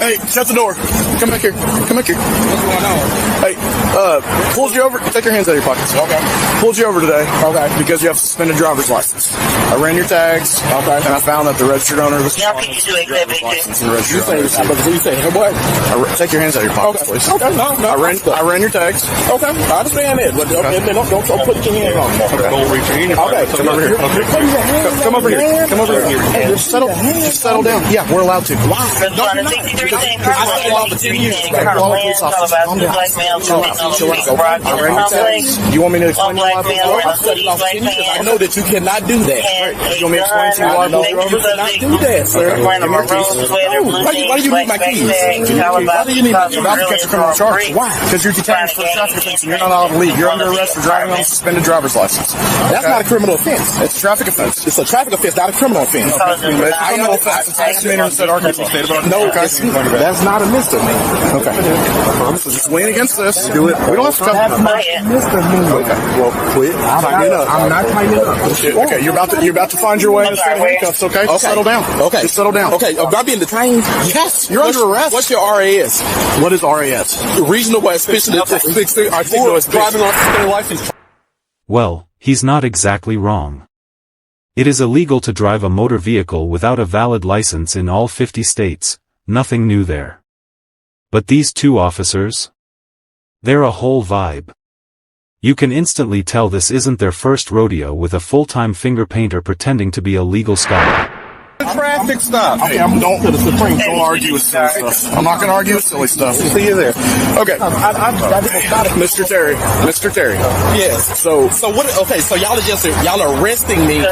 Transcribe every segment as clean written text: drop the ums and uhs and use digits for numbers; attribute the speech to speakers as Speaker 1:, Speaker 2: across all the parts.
Speaker 1: Hey, shut the door. Come back here. Come back here.
Speaker 2: What's going on?
Speaker 1: Hey, pulled you over. Take your hands out of your pockets.
Speaker 2: Okay.
Speaker 1: Pulled you over today.
Speaker 2: Okay.
Speaker 1: Because you have a suspended driver's license. I ran your tags.
Speaker 2: Okay.
Speaker 1: And I found that the registered owner of this car
Speaker 3: Now, can you do exhibit
Speaker 1: license
Speaker 3: two?
Speaker 1: and registered owner.
Speaker 2: You say what?
Speaker 1: Take your hands out of your pockets,
Speaker 2: Okay.
Speaker 1: please.
Speaker 2: Okay. No.
Speaker 1: I ran your tags.
Speaker 2: Okay. I understand that, but don't put your hands on me.
Speaker 1: Don't reach your hand.
Speaker 2: Okay.
Speaker 1: Come over here. Come over here. Come over here. Hey, just settle down. Yeah, we're allowed to. Why?
Speaker 3: Respond to 63 saying
Speaker 2: I stayed off for 10 years.
Speaker 3: Colonel Lynn, about black male,
Speaker 1: You want me to explain to you why?
Speaker 2: I studied off 10 years. I know that you cannot do that.
Speaker 1: You want me to explain to you why?
Speaker 2: You cannot do that, sir. Why do you need my keys? Why do you need my keys?
Speaker 1: You're about to catch a criminal charge. Why? Because you're detained for a traffic offense and you're not allowed to leave. You're under arrest for driving on a suspended driver's license.
Speaker 2: That's not a criminal offense.
Speaker 1: It's a traffic offense.
Speaker 2: It's a traffic offense, not a criminal offense.
Speaker 1: I know offense. It's misdemeanor in said Arkansas State.
Speaker 2: No, that's not a misdemeanor.
Speaker 1: Okay. So just lean against this. Do it. We don't have to cover
Speaker 2: That's not a misdemeanor.
Speaker 1: Okay. Well, quit.
Speaker 2: I'm not tightening up.
Speaker 1: Okay. You're about to find your way in a set of handcuffs. Okay. Just settle down.
Speaker 2: Okay.
Speaker 1: Just settle down.
Speaker 2: Okay. Am I being detained? Yes.
Speaker 1: You're under arrest.
Speaker 2: What's your RAS?
Speaker 1: What is RAS?
Speaker 2: Reasonable suspicion of driving on suspended license.
Speaker 4: Well, he's not exactly wrong. It is illegal to drive a motor vehicle without a valid license in all 50 states, nothing new there. But these two officers? They're a whole vibe. You can instantly tell this isn't their first rodeo with a full-time finger painter pretending to be a legal scholar.
Speaker 1: Traffic stop. Hey, don't argue with silly stuff. I'm not going to argue with silly stuff.
Speaker 2: See you there.
Speaker 1: Okay. Mr. Terry. Mr. Terry.
Speaker 2: Yes. So what? Okay. So y'all are arresting me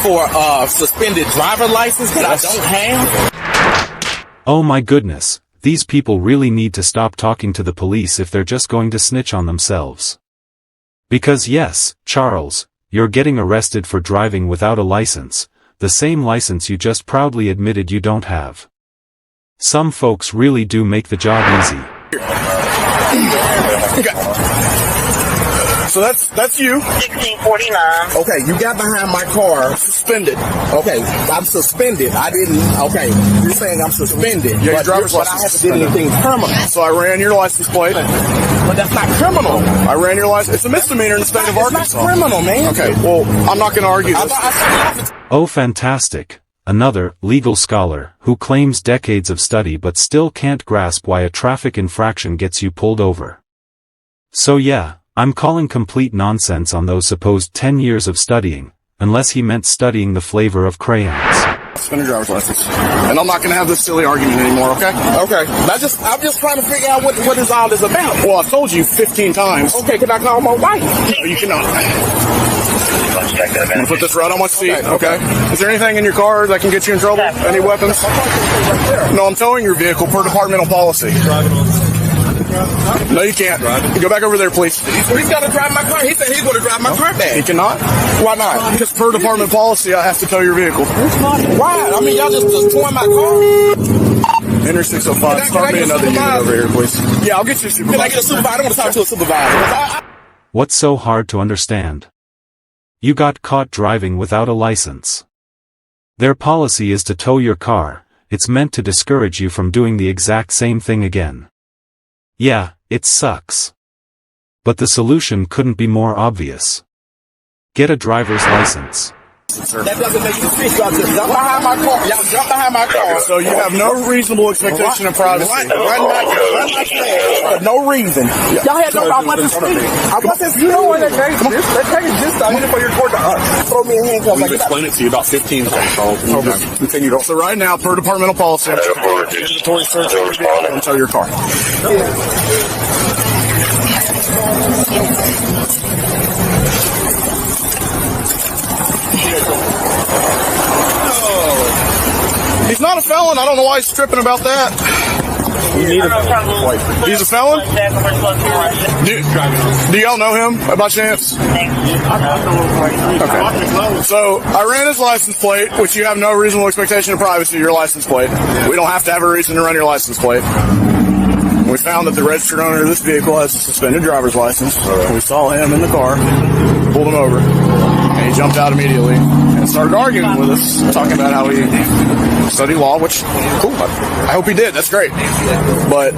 Speaker 2: for suspended driver license that I don't have.
Speaker 4: Oh my goodness, these people really need to stop talking to the police if they're just going to snitch on themselves. Because yes, Charles, you're getting arrested for driving without a license. The same license you just proudly admitted you don't have. Some folks really do make the job easy.
Speaker 1: Okay. So that's you.
Speaker 3: 1649.
Speaker 2: Okay, you got behind my car.
Speaker 1: Suspended.
Speaker 2: Okay, I'm suspended. I didn't. Okay, you're saying I'm suspended.
Speaker 1: Yeah, your driver's
Speaker 2: but I
Speaker 1: license.
Speaker 2: haven't did anything criminal.
Speaker 1: So I ran your license plate.
Speaker 2: But that's not criminal.
Speaker 1: I ran your license. It's a misdemeanor in the state of Arkansas.
Speaker 2: It's not criminal, man.
Speaker 1: Okay. Well, I'm not going to argue this.
Speaker 4: Oh fantastic. Another legal scholar who claims decades of study but still can't grasp why a traffic infraction gets you pulled over. So yeah, I'm calling complete nonsense on those supposed 10 years of studying, unless he meant studying the flavor of crayons.
Speaker 1: Suspended driver's license. And I'm not going to have this silly argument anymore, okay?
Speaker 2: Okay. I'm just trying to figure out what is all this about.
Speaker 1: Well, I told you 15 times.
Speaker 2: Okay, can I call my wife?
Speaker 1: No, you cannot. I'm going to put this right on my seat, okay? Is there anything in your car that can get you in trouble? Any weapons? No, I'm towing your vehicle per departmental policy. No, you can't. Go back over there, please.
Speaker 2: He's got to drive my car. He said he's going to drive my car back.
Speaker 1: He cannot?
Speaker 2: Why not?
Speaker 1: Because per department policy, I have to tow your vehicle.
Speaker 2: Why? I mean, y'all just towing my car?
Speaker 1: Enter 605. Start me another unit over here, please. Yeah, I'll get you a supervisor.
Speaker 2: Can I get a supervisor? I want to talk to a supervisor.
Speaker 4: What's so hard to understand? You got caught driving without a license. Their policy is to tow your car. It's meant to discourage you from doing the exact same thing again. Yeah, it sucks. But the solution couldn't be more obvious. Get a driver's license.
Speaker 2: That doesn't make any sense. Y'all just jump behind my car. Y'all jump behind my car.
Speaker 1: So you have no reasonable expectation of privacy.
Speaker 2: Run my flag for no reason. Y'all had no. I wasn't speaking. I wasn't speaking. You know what? That case just started for your court to throw me in handcuffs.
Speaker 1: We've explained it to you about 15 times. Continue. So right now, per departmental policy, I'm mandatory search and tow your car. He's not a felon. I don't know why he's tripping about that. He's a felon? Do y'all know him by chance? Okay. So I ran his license plate, which you have no reasonable expectation of privacy of your license plate. We don't have to have a reason to run your license plate. We found that the registered owner of this vehicle has a suspended driver's license. We saw him in the car, pulled him over. And he jumped out immediately and started arguing with us, talking about how he studied law, which, cool, I hope he did, that's great. But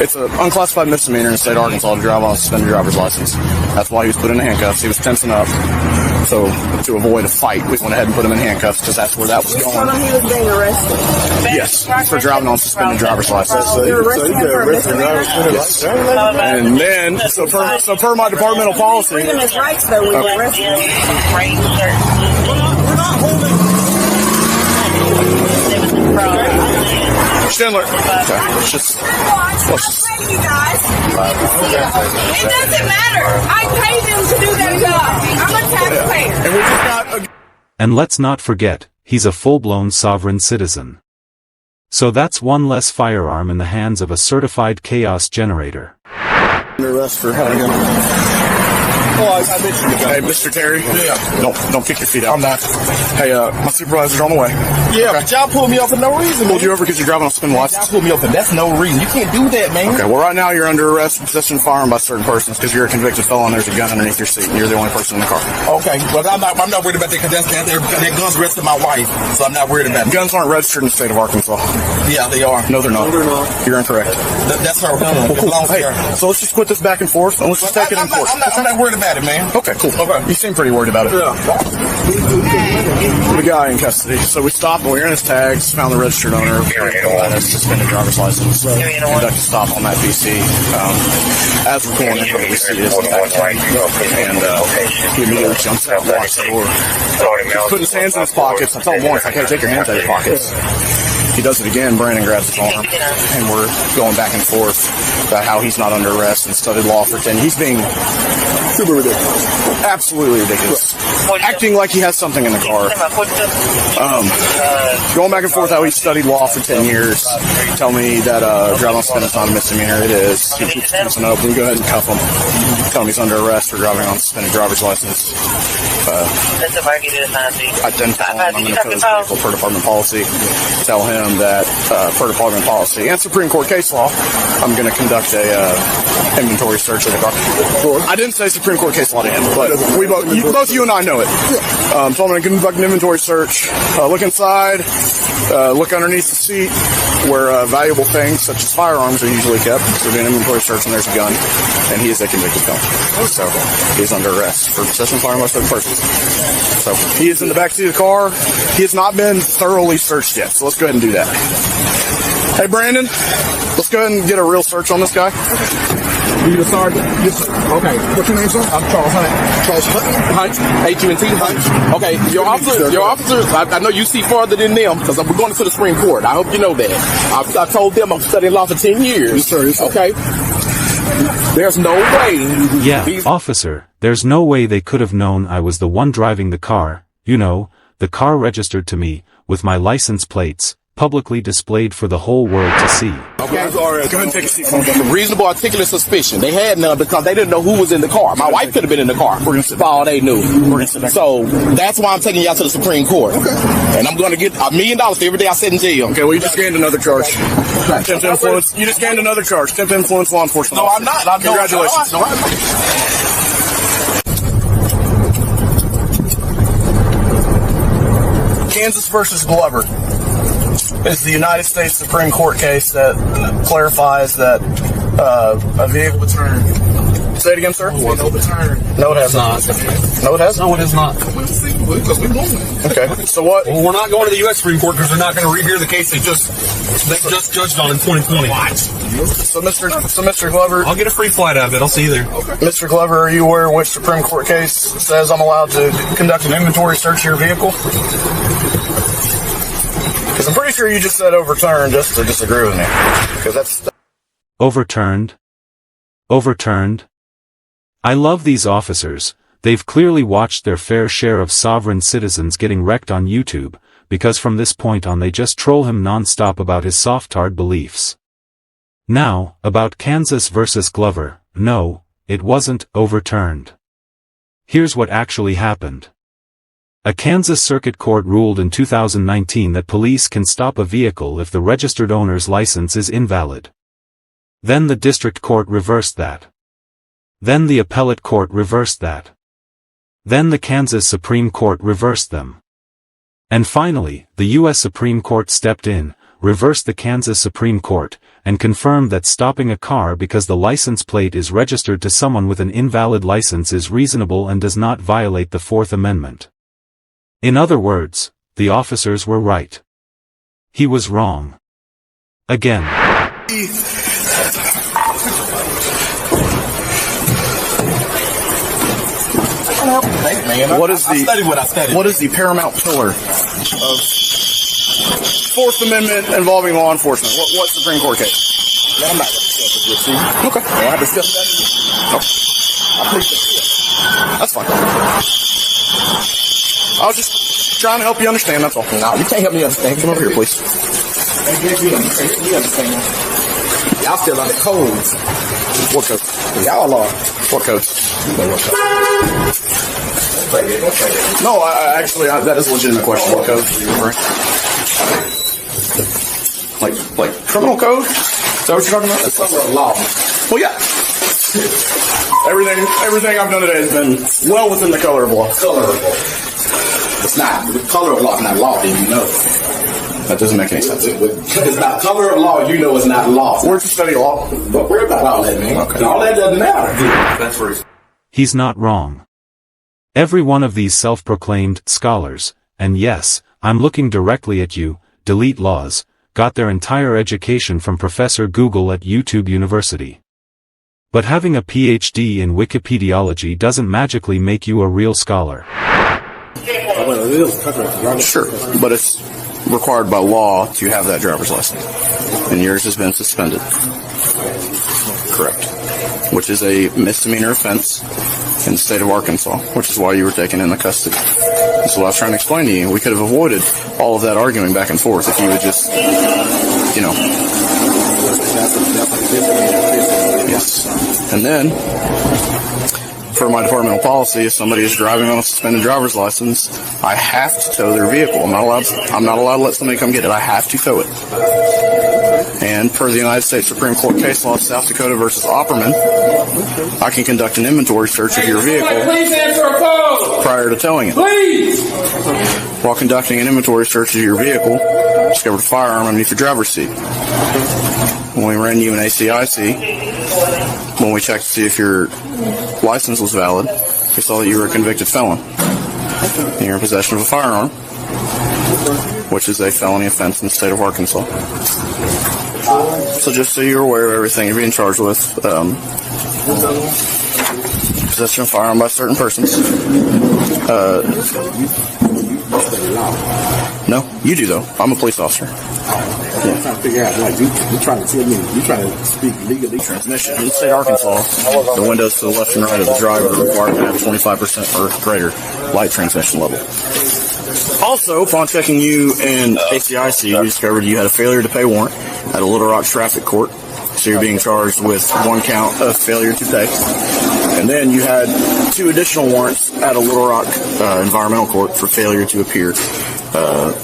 Speaker 1: it's an unclassified misdemeanor in the state of Arkansas to drive on a suspended driver's license. That's why he was put in handcuffs. He was tensing up. So to avoid a fight, we went ahead and put him in handcuffs because that's where that was going.
Speaker 5: Told him he was being arrested.
Speaker 1: Yes, for driving on suspended driver's license.
Speaker 5: You're arresting him for a misdemeanor?
Speaker 1: Yes. And then, so per my departmental policy,
Speaker 5: Freedom is rights, though, when you arrest him.
Speaker 1: Schindler. Okay. It's just,
Speaker 5: You guys. It doesn't matter. I paid them to do their job. I'm a taxpayer.
Speaker 1: and we just got a
Speaker 4: And let's not forget, he's a full-blown sovereign citizen. So that's one less firearm in the hands of a certified chaos generator.
Speaker 1: arrest for having him. Oh, I mentioned it. Hey, Mr. Terry. Yeah. Don't kick your feet out. I'm not. Hey, my supervisor's on the way.
Speaker 2: Yeah, but y'all pulled me off for no reason.
Speaker 1: Pulled you over because you're driving on a suspended
Speaker 2: Y'all
Speaker 1: license.
Speaker 2: pulled me off for that's no reason. You can't do that, man.
Speaker 1: Okay, well, right now you're under arrest for possession of firearm by certain persons because you're a convicted felon. There's a gun underneath your seat, and you're the only person in the car.
Speaker 2: Okay, well, I'm not worried about that because that gun's registered to my wife, so I'm not worried about it.
Speaker 1: Guns aren't registered in the state of Arkansas.
Speaker 2: Yeah, they are.
Speaker 1: No, they're not. You're incorrect.
Speaker 2: That's her gun.
Speaker 1: Well,
Speaker 2: It
Speaker 1: cool.
Speaker 2: belongs to
Speaker 1: Hey,
Speaker 2: her.
Speaker 1: so let's just quit this back and forth, and let's just take it in court.
Speaker 2: I'm not worried about it, man.
Speaker 1: Okay, cool.
Speaker 2: Okay.
Speaker 1: You seem pretty worried about it.
Speaker 2: Yeah.
Speaker 1: The guy in custody. So we stopped, and we ran his tags, found the registered owner, and his suspended driver's license. Conducted a stop on that BC. As we're going in, we see this back, and he immediately jumps out and locks the door. He's putting his hands in his pockets. I told him once, okay, take your hands out of your pockets. He does it again. Brandon grabs his arm, and we're going back and forth about how he's not under arrest and studied law for 10. He's being super ridiculous. Absolutely ridiculous. Acting like he has something in the car. Going back and forth how he studied law for 10 years. Tell me that driving on suspended is not a misdemeanor. It is. He keeps tensing up. We go ahead and cuff him. Tell him he's under arrest for driving on suspended driver's license. I then tell him I'm going to tow his vehicle per department policy. Tell him that per department policy and Supreme Court case law, I'm going to conduct a inventory search of the car. I didn't say Supreme Court case law to him, but we both you and I know it. So I'm going to conduct an inventory search. Look inside. Look underneath the seat where valuable things such as firearms are usually kept. So we're doing an inventory search and there's a gun, and he is a convicted felon. So he's under arrest for possession of firearms by certain persons. So he is in the backseat of the car. He has not been thoroughly searched yet. So let's go ahead and do that. Hey, Brandon, let's go ahead and get a real search on this guy.
Speaker 2: You the sergeant? Okay. What's your name, sir? I'm Charles Hunt. Charles Hunt? H-U-N-T? Hunt. Okay. Your officers, I know you see farther than them because we're going to the Supreme Court. I hope you know that. I told them I'm studying law for 10 years. Yes, sir. Okay. There's no way.
Speaker 4: Yeah, officer, there's no way they could have known I was the one driving the car, you know, the car registered to me, with my license plates, publicly displayed for the whole world to see.
Speaker 2: Okay, go ahead and take a seat. Reasonable articulate suspicion. They had none because they didn't know who was in the car. My wife could have been in the car. We're gonna sit for all they knew. We're gonna sit back. So that's why I'm taking y'all to the Supreme Court. Okay. And I'm gonna get $1 million for every day I sit in jail.
Speaker 1: Okay, well, you just gained another charge. Attempt to influence. You just gained another charge. Attempt to influence law enforcement.
Speaker 2: No, I'm not.
Speaker 1: Congratulations. Kansas versus Glover is the United States Supreme Court case that clarifies that a vehicle return. Say it again, sir. No return. No, it has not. No, it has.
Speaker 6: No, it is not.
Speaker 1: Okay. So what?
Speaker 6: Well, we're not going to the U.S. Supreme Court because they're not going to rehear the case they just judged on in 2020.
Speaker 1: So, Mr. Glover,
Speaker 6: I'll get a free flight out of it. I'll see you there.
Speaker 1: Okay. Mr. Glover, are you aware which Supreme Court case says I'm allowed to conduct an inventory search of your vehicle? Because I'm pretty sure you just said overturned just to disagree with me. Because that's
Speaker 4: Overturned? Overturned? I love these officers. They've clearly watched their fair share of sovereign citizens getting wrecked on YouTube, because from this point on they just troll him non-stop about his soft-hard beliefs. Now, about Kansas versus Glover, no, it wasn't overturned. Here's what actually happened. A Kansas Circuit Court ruled in 2019 that police can stop a vehicle if the registered owner's license is invalid. Then the district court reversed that. Then the appellate court reversed that. Then the Kansas Supreme Court reversed them. And finally, the U.S. Supreme Court stepped in, reversed the Kansas Supreme Court, and confirmed that stopping a car because the license plate is registered to someone with an invalid license is reasonable and does not violate the Fourth Amendment. In other words, the officers were right. He was wrong. Again.
Speaker 1: What is the paramount pillar of Fourth Amendment involving law enforcement? What Supreme Court case?
Speaker 2: I'm not going to discuss this with you.
Speaker 1: Okay.
Speaker 2: I have discussed that.
Speaker 1: Nope.
Speaker 2: I appreciate it.
Speaker 1: That's fine. I was just trying to help you understand, that's all.
Speaker 2: No, you can't help me understand.
Speaker 1: Come over here, please.
Speaker 2: You understand. Y'all still on the codes.
Speaker 1: What code?
Speaker 2: Y'all are.
Speaker 1: What code?
Speaker 2: You know what code.
Speaker 1: No, that is a legitimate question. What code are you referring? Like criminal code? Is that what you're talking about?
Speaker 2: It's color of law.
Speaker 1: Well, yeah. Everything I've done today has been well within the color of law.
Speaker 2: Color of law. It's not. The color of law is not law, then you know.
Speaker 1: That doesn't make any sense.
Speaker 2: It's not color of law, you know it's not law.
Speaker 1: Where'd you study law?
Speaker 2: But we're about all that, man.
Speaker 1: Okay.
Speaker 2: All that doesn't matter.
Speaker 1: That's where
Speaker 4: He's not wrong. Every one of these self-proclaimed scholars, and yes, I'm looking directly at you, delete laws, got their entire education from Professor Google at YouTube University. But having a PhD in Wikipediology doesn't magically make you a real scholar.
Speaker 1: Sure, but it's required by law to have that driver's license. And yours has been suspended. Correct. Which is a misdemeanor offense in the state of Arkansas, which is why you were taken into custody. That's what I was trying to explain to you. We could have avoided all of that arguing back and forth if you would just, Yes. And then, for my departmental policy, if somebody is driving on a suspended driver's license, I have to tow their vehicle. I'm not allowed to let somebody come get it. I have to tow it. And per the United States Supreme Court case law, South Dakota versus Opperman, I can conduct an inventory search of your vehicle prior to towing it. While conducting an inventory search of your vehicle, discovered a firearm underneath your driver's seat. When we ran you an ACIC, when we checked to see if your license was valid, we saw that you were a convicted felon. And you're in possession of a firearm, which is a felony offense in the state of Arkansas. So just so you're aware of everything you're being charged with, possession of a firearm by certain persons. No, you do though. I'm a police officer.
Speaker 2: I'm trying to figure out, like, you're trying to tell me, you're trying to speak legally.
Speaker 1: Transmission. In the state of Arkansas, the windows to the left and right of the driver are required to have 25% or greater light transmission level. Also, upon checking you in ACIC, we discovered you had a failure to pay warrant at a Little Rock traffic court. So you're being charged with one count of failure to pay. And then you had 2 additional warrants at a Little Rock environmental court for failure to appear.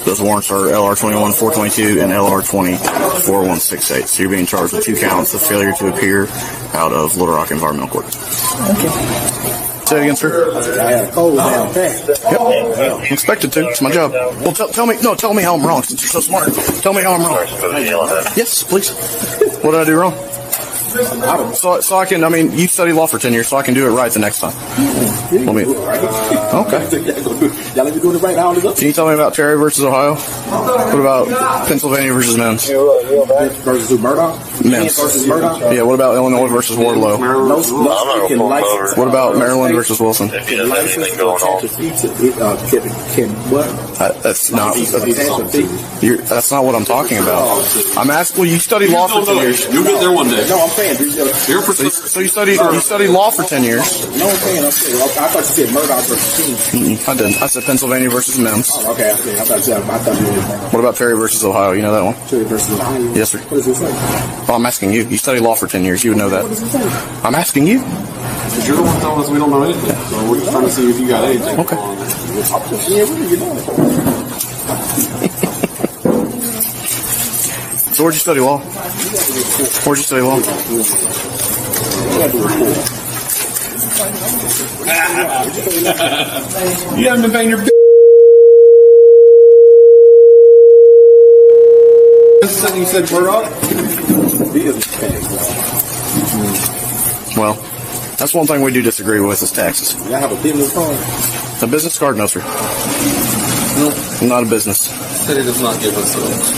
Speaker 1: Those warrants are LR-21-422 and LR-20-4168. So you're being charged with 2 counts of failure to appear out of Little Rock Environmental Court. Okay. Say it again, sir.
Speaker 2: I had a cold down pat.
Speaker 1: Yep. I'm expected to. It's my job. Well, tell me how I'm wrong since you're so smart. Tell me how I'm wrong. Yes, please. What did I do wrong? So I can, you studied law for 10 years, so I can do it right the next time. Okay.
Speaker 2: Y'all let me do it right now.
Speaker 1: Can you tell me about Terry versus Ohio? What about Pennsylvania versus Mims?
Speaker 2: Versus Murdoch?
Speaker 1: Mims.
Speaker 2: Versus Murdoch?
Speaker 1: Yeah, what about Illinois versus Wardlow? What about Maryland versus Wilson? That's not what I'm talking about. I'm asking, you studied law for 10 years.
Speaker 6: You'll get there one day.
Speaker 2: No, I'm saying.
Speaker 1: So you studied law for 10 years.
Speaker 2: No, I'm saying. I thought you said Murdoch versus King.
Speaker 1: I didn't. I said Pennsylvania versus Mims.
Speaker 2: Oh, okay. I thought you were.
Speaker 1: What about Terry versus Ohio? You know that one?
Speaker 2: Terry versus Ohio?
Speaker 1: Yes, sir.
Speaker 2: What does it say?
Speaker 1: Well, I'm asking you. You studied law for 10 years. You would know that.
Speaker 2: What does it say?
Speaker 1: I'm asking you.
Speaker 6: Because you're the one telling us we don't know anything. So we're just trying to see if you got anything.
Speaker 1: Okay.
Speaker 2: Yeah, what are you doing?
Speaker 1: So where'd you study law?
Speaker 6: You haven't been paying your. You said we're up.
Speaker 1: Well, that's one thing we do disagree with is taxes.
Speaker 2: I have a business card.
Speaker 1: A business card? No, sir.
Speaker 6: No,
Speaker 1: Not a business.
Speaker 6: said it does not give us those.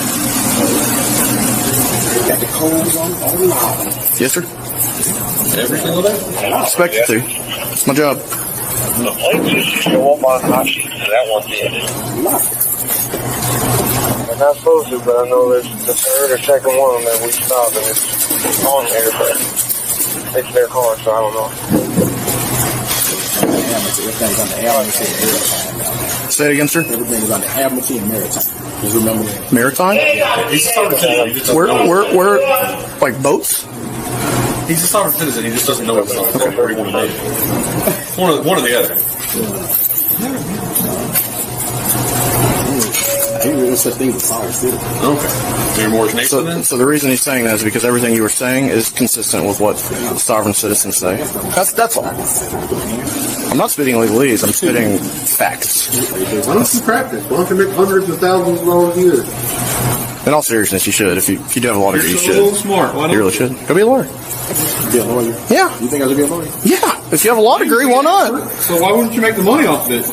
Speaker 2: Got the codes on all loud.
Speaker 1: Yes, sir.
Speaker 6: Every single day.
Speaker 1: I expect you to. It's my job.
Speaker 7: The plate just show up on hot sheet, so that one did. They're not supposed to, but I know there's the third or second one that we stopped and it's on there, but it's their car, so I don't know.
Speaker 2: Everything's on the Admiralty and Maritime.
Speaker 1: Say it again, sir.
Speaker 2: Everything is on the Admiralty and Maritime. Just remember that.
Speaker 1: Maritime?
Speaker 6: He's a sovereign citizen. He just doesn't know.
Speaker 1: Where, like boats?
Speaker 6: He's a sovereign citizen. He just doesn't know what's on where he would have made it. One or the other.
Speaker 2: I ain't really such thing as a sovereign citizen.
Speaker 6: Okay. You're more his nation then?
Speaker 1: So the reason he's saying that is because everything you were saying is consistent with what sovereign citizens say. That's all. I'm not spitting legalese. I'm spitting facts.
Speaker 8: Why don't you practice? Why don't you make hundreds of thousands of dollars a year?
Speaker 1: In all seriousness, you should. If you do have a law degree, you
Speaker 6: You're so a little
Speaker 1: should.
Speaker 6: smart. Why
Speaker 1: You really
Speaker 6: don't
Speaker 1: should. Go be a lawyer.
Speaker 2: Be a lawyer?
Speaker 1: Yeah.
Speaker 2: You think I should be a lawyer?
Speaker 1: Yeah. If you have a law degree, why not?
Speaker 6: So why wouldn't you make the money off of it?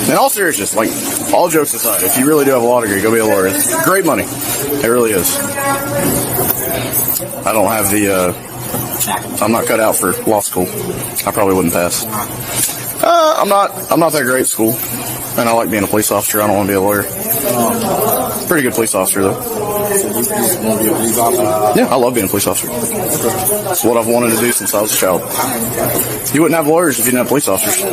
Speaker 1: In all seriousness, like, all jokes aside, if you really do have a law degree, go be a lawyer. It's great money. It really is. I don't have I'm not cut out for law school. I probably wouldn't pass. I'm not that great at school. And I like being a police officer. I don't want to be a lawyer. Pretty good police officer, though. Yeah, I love being a police officer. It's what I've wanted to do since I was a child. You wouldn't have lawyers if you didn't have police officers.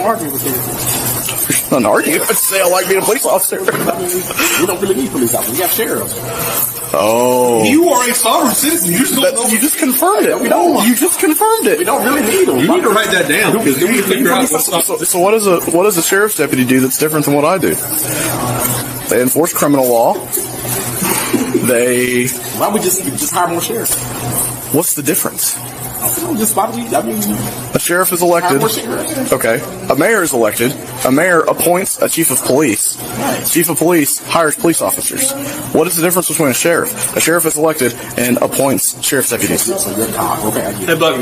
Speaker 1: Not an argument, but say I like being a police officer.
Speaker 2: We don't really need police officers. We got sheriffs.
Speaker 1: Oh.
Speaker 6: You are a sovereign citizen. You just don't know.
Speaker 1: You just confirmed it. You just confirmed it.
Speaker 2: We don't really need them.
Speaker 6: You need to write that down because you need to figure out what's up.
Speaker 1: So what does a sheriff's deputy do that's different than what I do? They enforce criminal law. They.
Speaker 2: Why would we just hire more sheriffs?
Speaker 1: What's the difference? A sheriff is elected. Okay. A mayor is elected. A mayor appoints a chief of police. Chief of police hires police officers. What is the difference between a sheriff? A sheriff is elected and appoints sheriff's deputies.
Speaker 2: So you're a cop. Okay, I get it.
Speaker 6: Hey, Buck,